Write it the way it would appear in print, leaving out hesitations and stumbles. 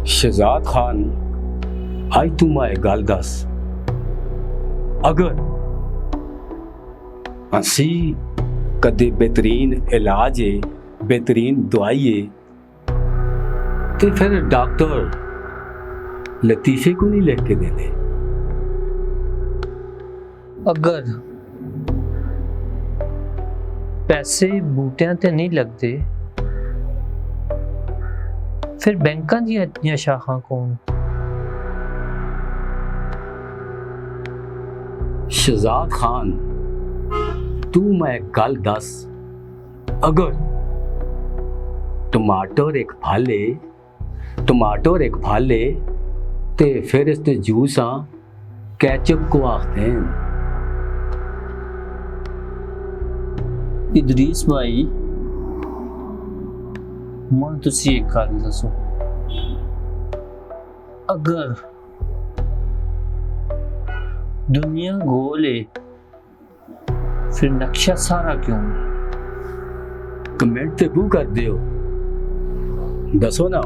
ਸ਼ਹਿਜ਼ਾਦ ਖਾਨ, ਅੱਜ ਤੂੰ ਮੈਂ ਗੱਲ ਦੱਸ, ਅਗਰ ਅਸੀਂ ਕਦੇ ਬਿਹਤਰੀਨ ਇਲਾਜ ਏ, ਬਿਹਤਰੀਨ ਦਵਾਈ ਏ, ਤੇ ਫਿਰ ਡਾਕਟਰ ਲਤੀਫੇ को नहीं लिख के देते। अगर पैसे बूटियां ते नहीं लगते फिर बैंकां दी इतनी शाखां कौन? शहजाद खान, तू मैं गल दस, अगर टमाटर एक फल है, टमाटर एक फल है, ते फिर इसते जूस कैचअप को आखते हैं। इदरीस भाई, मन तुसी एक गल दसो, अगर दुनिया गोल है फिर नक्शा सारा क्यों है? कमेंट ते बू कर दियो, दसो ना।